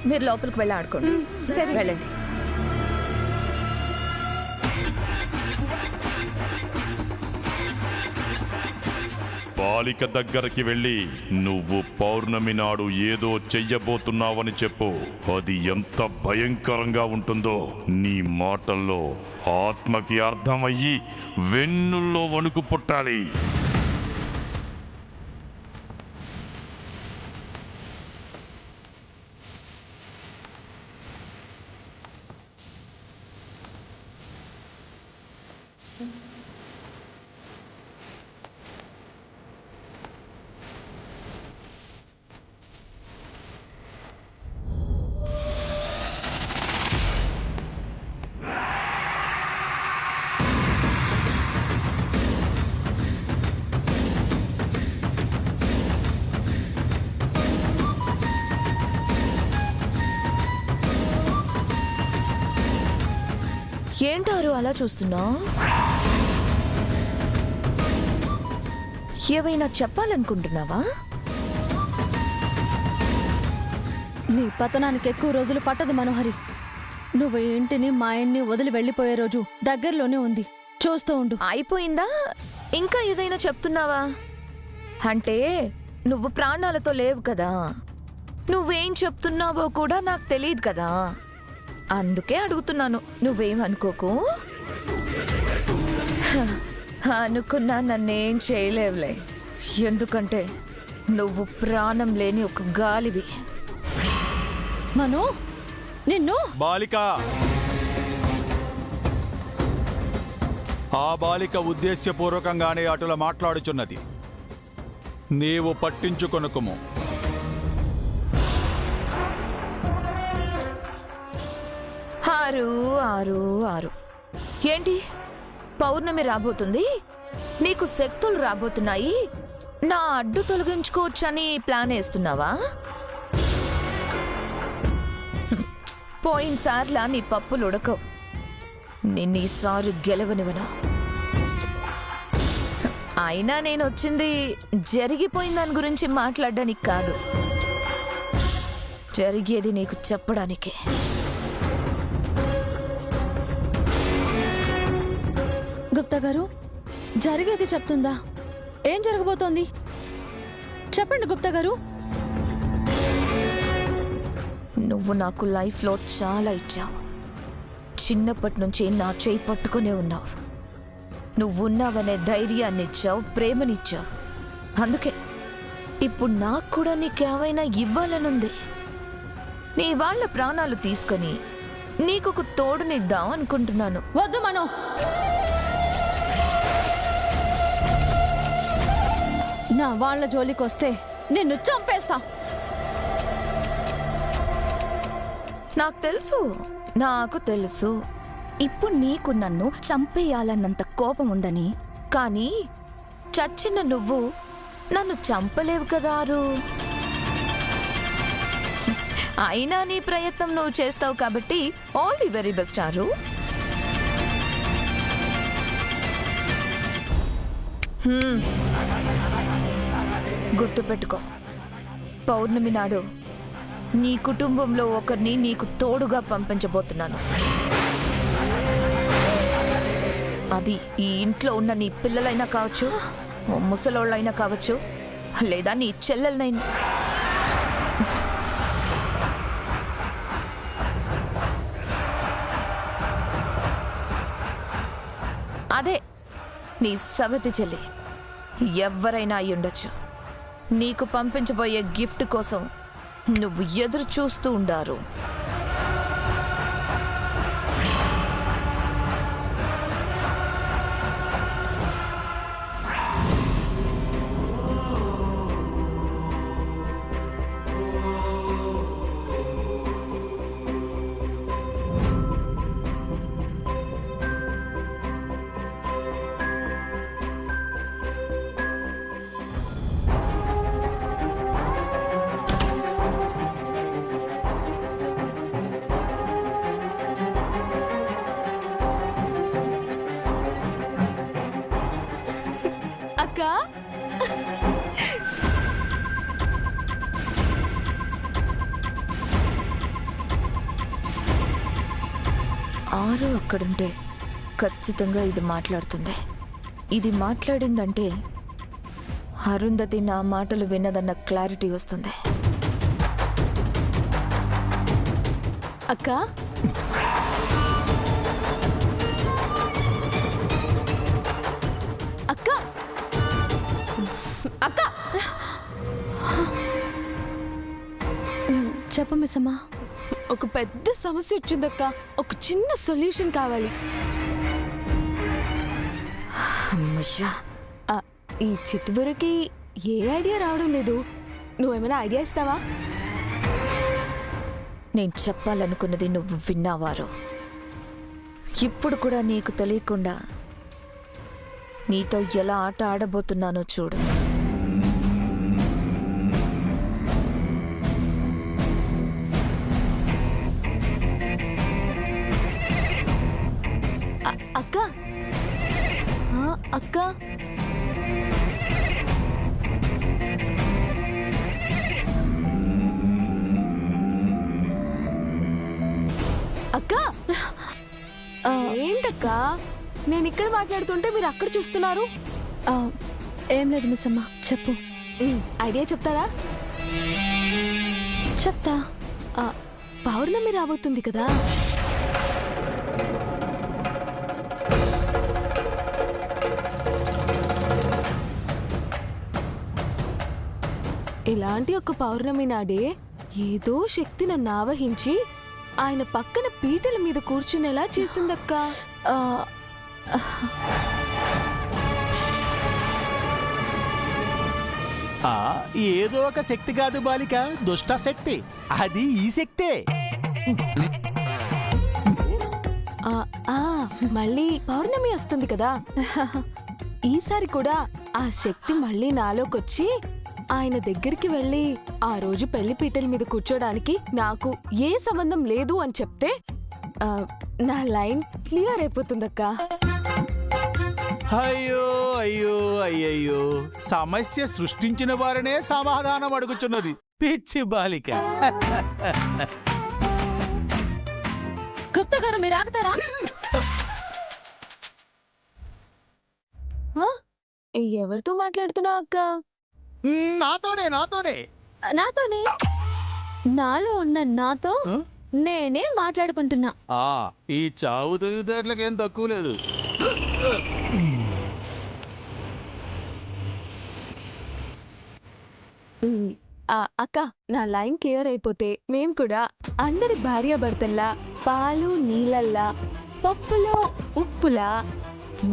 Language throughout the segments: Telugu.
మీరు లోపలికి వెళ్ళి ఆడుకోండి. సరే వెళ్ళండి. బాలిక దగ్గరికి వెళ్ళి నువ్వు పౌర్ణమి నాడు ఏదో చెయ్యబోతున్నావని చెప్పు. అది ఎంత భయంకరంగా ఉంటుందో నీ మాటల్లో ఆత్మకి అర్థమయ్యి వెన్నుల్లో వణుకు పుట్టాలి. ఏంటారు అలా చూస్తున్నావు? ఏవైనా చెప్పాలనుకుంటున్నావా? నీ పతనానికి ఎక్కువ రోజులు పట్టదు మనోహరి. నువ్వు ఈ ఇంటిని మా ఇంటిని వదిలి వెళ్ళిపోయే రోజు దగ్గరలోనే ఉంది. చూస్తూ ఉండు. అయిపోయిందా? ఇంకా ఏదైనా చెప్తున్నావా? అంటే నువ్వు ప్రాణాలతో లేవు కదా. నువ్వేం చెప్తున్నావో కూడా నాకు తెలియదు కదా. అందుకే అడుగుతున్నాను. నువ్వేమనుకోకు. అనుకున్నా నన్నేం చేయలేవులే. ఎందుకంటే నువ్వు ప్రాణం లేని ఒక గాలివి. మనో నిన్ను బాలిక, ఆ బాలిక ఉద్దేశ్యపూర్వకంగానే అటుల మాట్లాడుచున్నది. నీవు పట్టించుకొనుకుము. ఆరు ఆరు ఆరు ఏంటి? పౌర్ణమి రాబోతుంది, నీకు శక్తులు రాబోతున్నాయి, నా అడ్డు తొలగించుకోవచ్చని ప్లాన్ వేస్తున్నావా? పోయినసార్లా నీ పప్పులు ఉడకవు. నిన్నీసారి గెలవనివనా? అయినా నేను వచ్చింది జరిగిపోయిన దాని గురించి మాట్లాడడానికి కాదు, జరిగేది నీకు చెప్పడానికే. గుప్తా గారు, జరిగేది చెప్తుందా? ఏం జరగబోతోంది చెప్పండి గుప్తా గారు. నువ్వు నాకు లైఫ్లో చాలా ఇచ్చావు. చిన్నప్పటి నుంచి నా చేయి పట్టుకునే ఉన్నావు. నువ్వున్నావనే ధైర్యాన్ని ఇచ్చావు, ప్రేమనిచ్చావు. అందుకే ఇప్పుడు నాకు కూడా నీకేమైనా ఇవ్వాలనుంది. నీ వాళ్ళ ప్రాణాలు తీసుకొని నీకొక తోడునిద్దాం అనుకుంటున్నాను. వద్దు మనో. నా వాళ్ళ జోలికొస్తే నిన్ను చంపేస్తా. నాకు తెలుసు ఇప్పుడు నీకు నన్ను చంపేయాలన్నంత కోపం ఉందని. కానీ చచ్చిన నువ్వు నన్ను చంపలేవు కదా ఆరు. అయినా నీ ప్రయత్నం నువ్వు చేస్తావు కాబట్టి ఆల్ ది వెరీ బెస్ట్ ఆరు. గుర్తుపెట్టుకో, పౌర్ణమి నాడు నీ కుటుంబంలో ఒకరిని నీకు తోడుగా పంపించబోతున్నాను. అది ఈ ఇంట్లో ఉన్న నీ పిల్లలైనా కావచ్చు, ముసలోళ్ళైనా కావచ్చు, లేదా నీ చెల్లెలనైనా. అదే నీ సవతి చెల్లి. ఎవ్వరైనా అయ్యుండొచ్చు. నీకు పంపించబోయే గిఫ్ట్ కోసం నువ్వు ఎదురు చూస్తూ ఉండారు. అక్క, ఆరు అక్కడుంటే ఖచ్చితంగా ఇది మాట్లాడుతుంది. ఇది మాట్లాడిందంటే అరుంధతి నా మాటలు విన్నదన్న క్లారిటీ వస్తుంది. అక్క అక్క అక్క చెప్ప మిస్సమ్మా. ఒక పెద్ద సమస్య వచ్చిందక్క. ఒక చిన్న సొల్యూషన్ కావాలి. అమ్మయ్యా, ఆ, ఈ చిట్టుబుర్రకి ఏ ఐడియా రావడం లేదు. నువ్వేమైనా ఐడియా ఇస్తావా? నేను చెప్పాలనుకున్నది నువ్వు విన్నావారు. ఇప్పుడు కూడా నీకు తెలియకుండా నీతో ఎలా ఆట ఆడబోతున్నానో చూడు. అక్క అక్క అక్క ఏంటక్క, నేను ఇక్కడ మాట్లాడుతుంటే మీరు అక్కడ చూస్తున్నారు? ఏం లేదు మిస్సమ్మా, చెప్పు. ఐడియా చెప్తారా? చెప్తా. పౌర్ణమి రాబోతుంది కదా. ఇలాంటి ఒక పౌర్ణమి నాడే ఏదో శక్తి నన్ను ఆవహించి ఆయన పక్కన పీటల మీద కూర్చునేలా చేసిందక్క. ఏదో ఒక శక్తి కాదు బాలిక, దుష్ట శక్తి. అది ఈ శక్తే. మళ్ళీ పౌర్ణమి వస్తుంది కదా. ఈసారి కూడా ఆ శక్తి మళ్ళీ నాలోకొచ్చి ఆయన దగ్గరికి వెళ్ళి ఆ రోజు పెళ్లి పీటల మీద కూర్చోడానికి నాకు ఏ సంబంధం లేదు అని చెప్తే నా లైన్ క్లియర్ అయిపోతుందక్క. అయ్యో అయ్యో అయ్యయ్యో, సమస్య సృష్టించిన వారనే సమాధానం అడుగుచున్నది పిచ్చి బాలిక. గుప్తా గారు మీరు ఆగుతారా? ఎవరితో మాట్లాడుతున్నావు అక్క? నాతోనే నాతోనే. నాలో ఉన్న నాతో నేనే మాట్లాడుకుంటున్నా. ఈ చావు తెలివితేటలకేం తక్కువ లేదు. అక్క, నా లైన్ క్లియర్ అయిపోతే మేం కూడా అందరి భార్యాభర్తల్లా, పాలు నీళ్ళల్లా, పప్పులో ఉప్పులా,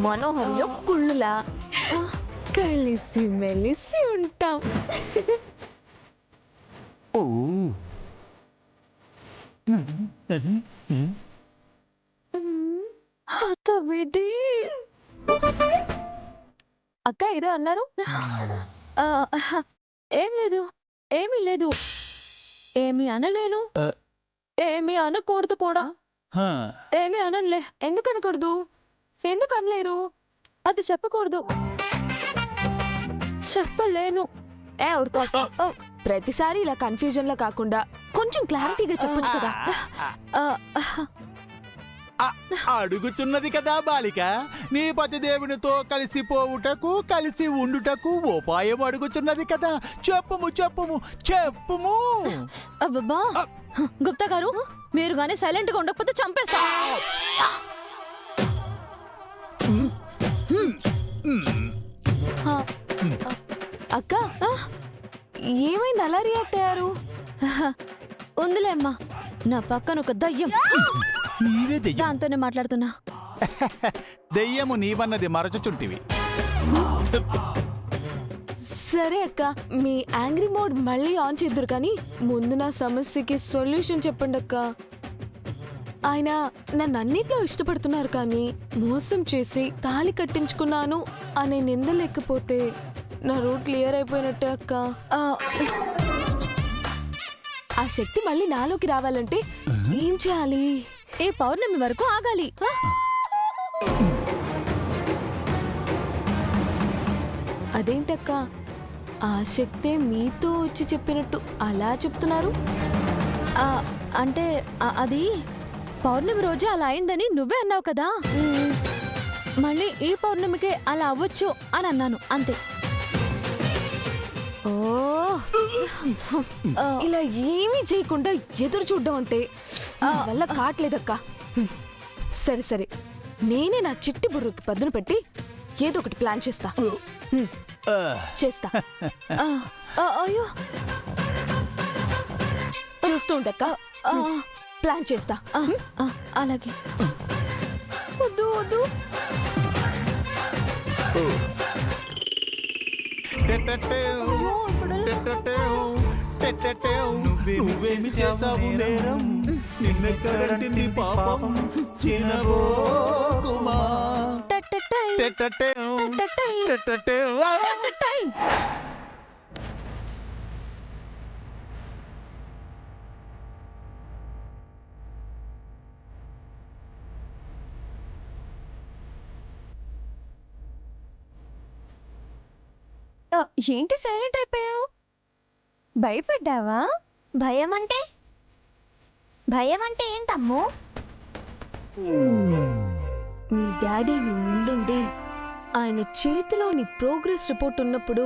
మనోహర్లో కుళ్ళులా కలిసి మెలిసి ఉంటాం. అక్క ఏదో అన్నారు? ఏం లేదు, ఏమీ లేదు, ఏమీ అనలేను, ఏమీ అనకూడదు కూడా. ఏమీ అనలే. ఎందుకు అనకూడదు? ఎందుకు అనలేరు? అది చెప్పకూడదు, చెప్పలేను. ఊరుకో. ప్రతిసారి ఇలా కన్ఫ్యూజన్ లో కాకుండా కొంచెం క్లారిటీగా చెప్పొచ్చు కదా. అడుగుచున్నది కదా బాలిక, నీ పతిదేవునితో కలిసిపోవుటకు కలిసి ఉండుటకు ఉపాయం అడుగుచున్నది కదా. చెప్పుము చెప్పుము చెప్పుము. అబ్బబ్బా, గుప్తా గారు మీరు గానీ సైలెంట్ గా ఉండకపోతే చంపేస్తా. అక్క ఏమైంది అలా రియాక్ట్ అయ్యారు? ఉందిలే అమ్మా, నా పక్కన ఒక దయ్యం, నీవే దెయ్యం. దాంతోనే మాట్లాడుతున్నా. దెయ్యము నీవన్నది మరచుచుంటివి. సరే అక్క, మీ యాంగ్రీ మోడ్ మళ్ళీ ఆన్ చేద్దురు కానీ ముందు నా సమస్యకి సొల్యూషన్ చెప్పండి అక్క. ఆయన నన్ను అన్నిట్లో ఇష్టపడుతున్నారు కానీ మోసం చేసి తాళి కట్టించుకున్నాను అనే నింద లేకపోతే నా రూట్ క్లియర్ అయిపోయినట్టే అక్క. ఆ శక్తి మళ్ళీ నాలోకి రావాలంటే ఏం చేయాలి? ఈ పౌర్ణమి వరకు ఆగాలి. అదేంటక్క, ఆ శక్తే మీతో వచ్చి చెప్పినట్టు అలా చెప్తున్నారు? అంటే అది పౌర్ణమి రోజే అలా అయిందని నువ్వే అన్నావు కదా. మళ్ళీ ఈ పౌర్ణమికే అలా అవ్వచ్చు అని అన్నాను అంతే. ఓ ఇలా ఏమీ చేయకుండా ఎదురు చూడ్డం అంటే నా వల్ల కావట్లేదక్క. సరే సరే, నేనే నా చిట్టి బుర్రకి పదును పెట్టి ఏదో ఒకటి ప్లాన్ చేస్తా. చేస్తా. అయ్యో చూస్తూ ఉండక్క, ప్లాన్ చేస్తా. అలాగే. వద్దు వద్దు. అయ్యో, ఇప్పుడు నువ్వేమి చేసావు నేరం, నిన్నెక్కడంటింది పాపం చినబోకుమా. టట్టట్టై. టట్టట్టై. టట్టట్టై. ఏంటి సైలెంట్ అయిపోయావు? భయపడ్డావా? భయం అంటే ఏంటమ్మో? మీ డాడీ నీ ముందుండి ఆయన చేతిలో నీ ప్రోగ్రెస్ రిపోర్ట్ ఉన్నప్పుడు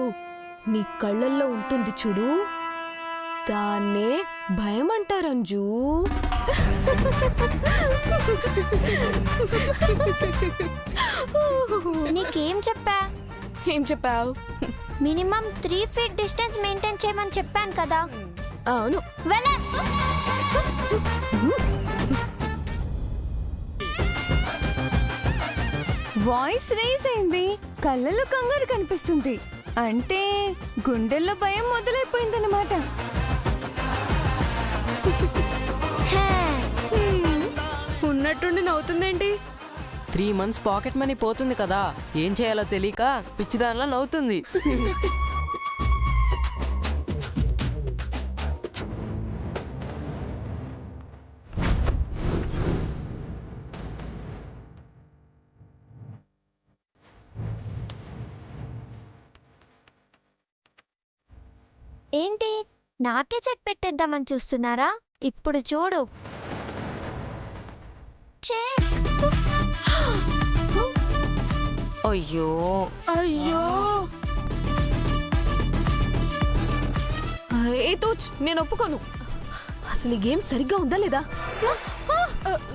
నీ కళ్ళల్లో ఉంటుంది చూడు, దాన్నే భయం అంటారు అంజు. నీకేం చెప్పా? ఏం చెప్పావు? మినిమం 3 feet డిస్టెన్స్ మెయింటైన్ చేయమని చెప్పాను కదా. అవును. వెళ్ళే. వాయిస్ రేస్ అయింది, కళ్ళలో కంగారు కనిపిస్తుంది, అంటే గుండెల్లో భయం మొదలైపోయిందన్నమాట. హే. ఉన్నట్టుండి నవ్వుతుందేంటి? 3 months పాకెట్ మనీ పోతుంది కదా, ఏం చేయాలో తెలియక పిచ్చిదానిలా నవ్వుతుంది. ఏంటి నాకే చెక్ పెట్టేద్దామని చూస్తున్నారా? ఇప్పుడు చూడు. చెక్. అయ్యో అయ్యో, ఏ తోచ్, నేను ఒప్పుకోను. అసలు ఈ గేమ్ సరిగ్గా ఉందా లేదా?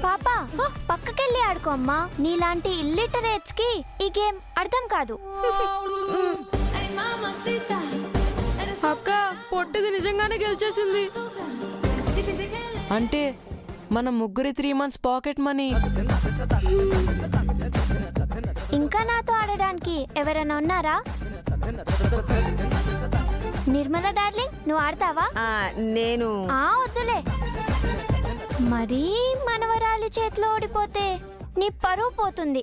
పాపా పక్కకెళ్ళి ఆడుకో అమ్మా. నీలాంటి ఇల్లిటరేట్స్ కి ఈ గేమ్ అర్థం కాదు. అక్క, పొట్టిది నిజంగానే గెలిచేసింది. అంటే మన ముగ్గురి 3 months పాకెట్ మనీ. ఇంకా నాతో ఆడడానికి ఎవరైనా ఉన్నారా? నిర్మల డార్లింగ్, నువ్వు ఆడతావా? నేను వద్దులే. మరీ మనవరాలి చేతిలో ఓడిపోతే నీ పరువు పోతుంది.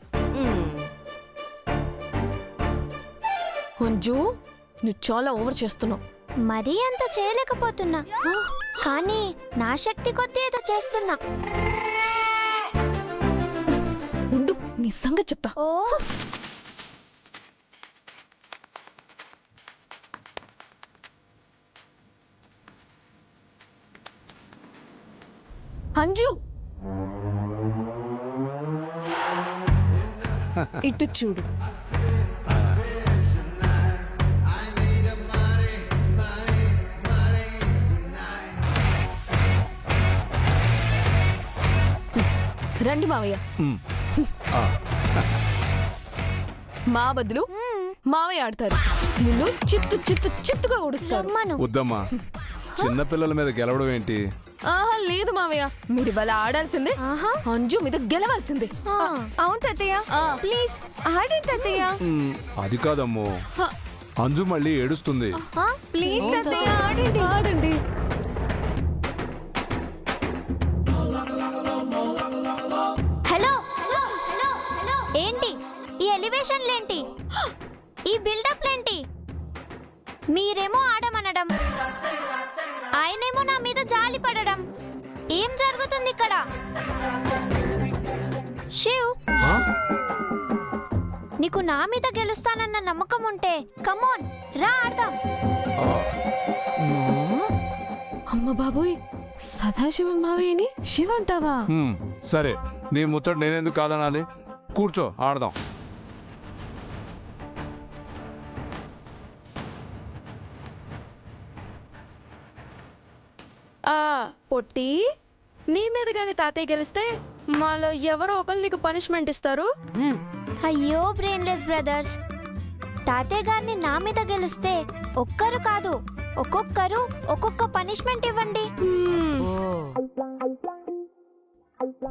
అంజు, నువ్వు చాలా ఓవర్ చేస్తున్నావు. మరీ అంత చేయలేకపోతున్నా, కానీ నా శక్తి కొద్దీ ఏదో చేస్తున్నా. ఉండు, నీ సంగతి చెప్తా. ఓ అంజు, ఇటు చూడు. రండి మావయ్య. మా బదులు మావయ్య ఆడతారు. నిన్ను చిత్తు చిత్తు చిత్తుగా ఓడిస్తారు. రమ్మను. వద్దమ్మా, చిన్నపిల్లల మీద గెలవడం ఏంటి? ఆహా, లేదు మావయ్య, మీరు ఇవాళ ఆడాల్సిందే. ఆహా. అంజు మీద గెలవాల్సిందే. అవును తాతయ్య, ప్లీజ్ ఆడండి తాతయ్య. అది కాదమ్మో, అంజు మళ్ళీ ఏడుస్తుంది. ప్లీజ్ తాతయ్య ఆడండి. ఆడండి. హలో హలో హలో హలో, ఏంటి ఈ ఎలివేషన్లేంటి? ఈ బిల్డప్లేంటి? మీరేమో ఆడమనడం, ఆయనేమో నా మీద జాలి పడడం. ఏం జరుగుతుంది ఇక్కడ? శివ్, నీకు నా మీద గెలుస్తానన్న నమ్మకం ఉంటే కమోన్ రా ఆడదాం. అమ్మ బాబోయ్, సదాశివం మావయ్యని శివ అంటావా? సరే, నీ ముచ్చట నేనెందుకు కాదనాలి? కూర్చో, ఆడదాం. పొట్టి నీ మీద గాని తాతయ్య గెలిస్తే మాలో ఎవరో ఒకరు నీకు పనిష్మెంట్ ఇస్తారు. అయ్యో బ్రెయిన్లెస్ బ్రదర్స్, తాతయ్య గారిని నా మీద గెలిస్తే ఒక్కరు కాదు ఒక్కొక్కరు ఒక్కొక్క పనిష్మెంట్ ఇవ్వండి.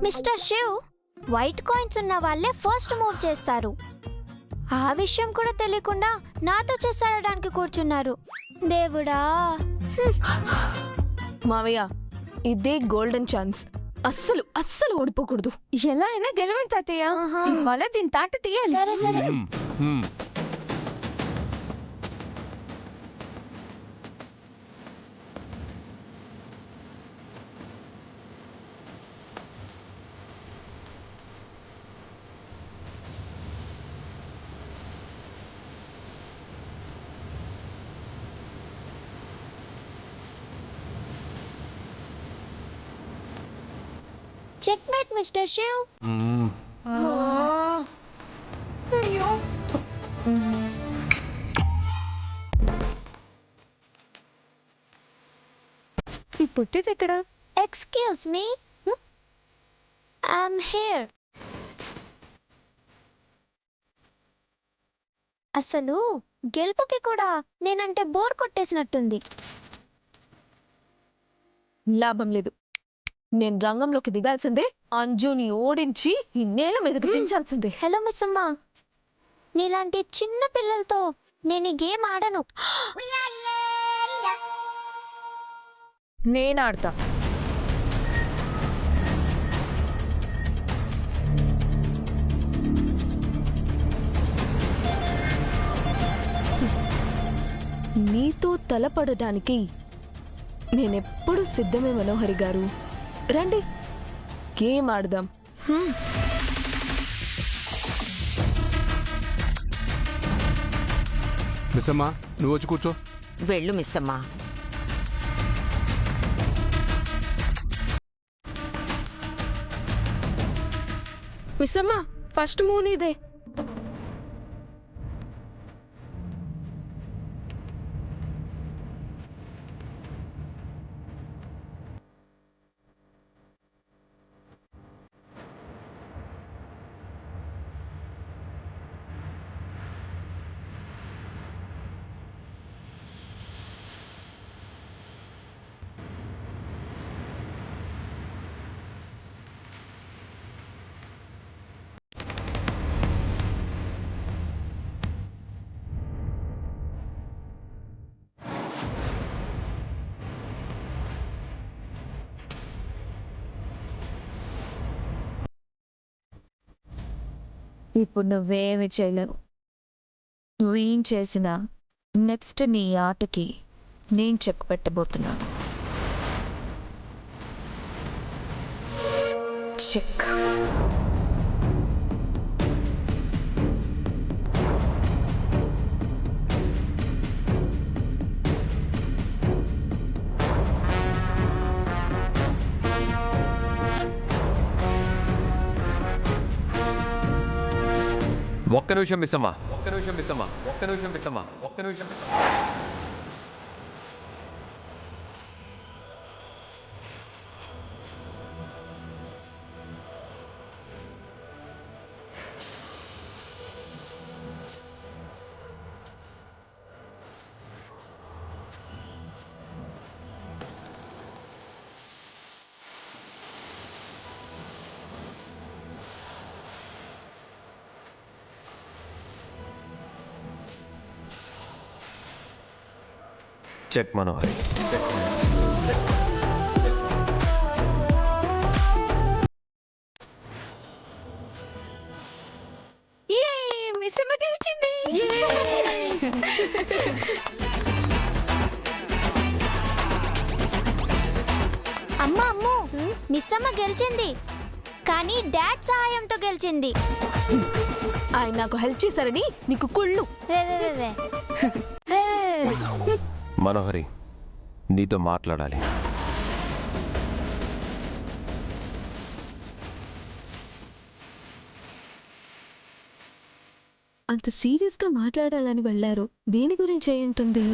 మిస్టర్ శివ్, వైట్ కాయిన్స్ ఉన్న వాళ్ళే ఫస్ట్ మూవ్ చేస్తారు. ఆ విషయం కూడా తెలియకుండా నాతో చేస్తాడడానికి కూర్చున్నారు. దేవుడా! మావయ్య, ఇదే గోల్డెన్ ఛాన్స్. అస్సలు అస్సలు ఓడిపోకూడదు. ఎలా అయినా గెలవండి తాతయ్య. ఇవాళ దీని తాట తీయాలి. సరే సరే. Checkmate mister Shiv. ఈ పుట్టిది ఎక్కడ? Excuse me, I'm here. అసలు గెలుపుకి కూడా నేనంటే బోర్ కొట్టేసినట్టుంది. లాభం లేదు. నేను రంగంలోకి దిగాల్సిందే. అంజుని ఓడించి ఈ నేల మీదకి దించాల్సిందే. హలో మిస్ అమ్మా, నీలాంటి చిన్న పిల్లలతో నేను ఈ గేమ్ ఆడను. నేను ఆడతా. నీతో తలపడడానికి నేనెప్పుడు సిద్ధమే మనోహరి గారు. రండి, గేమ్ ఆడదాం. మిస్సమ్మా, నువ్వు వచ్చి కూర్చో. వెళ్ళు మిస్సమ్మా. మిస్సమ్మ, ఫస్ట్ మూవ్ నీదే. ఇప్పుడు నువ్వేమి చేయలేవు. నువ్వేం చేసినా నెక్స్ట్ నీ ఆటకి నేను చెక్ పెట్టబోతున్నాను. చెక్. ఒక్క నిమిషం మిస్సమ్మా, ఒక్క నిమిషం మిస్సమ్మా, ఒక్క నిమిషం మిస్సమ్మా, ఒక్క నిమిషం. చెక్ మనోహరి. మిస్సమ్మ గెలిచింది. అమ్మో, మిస్ అమ్మ గెలిచింది, కానీ డాడ్ సహాయంతో గెలిచింది. ఆయన నాకు హెల్ప్ చేశారని నీకు కుళ్ళు. మనోహరి, నీతో మాట్లాడాలి. అంత సీరియస్గా మాట్లాడాలని వెళ్ళారు. దేని గురించి అయి ఉంటుంది?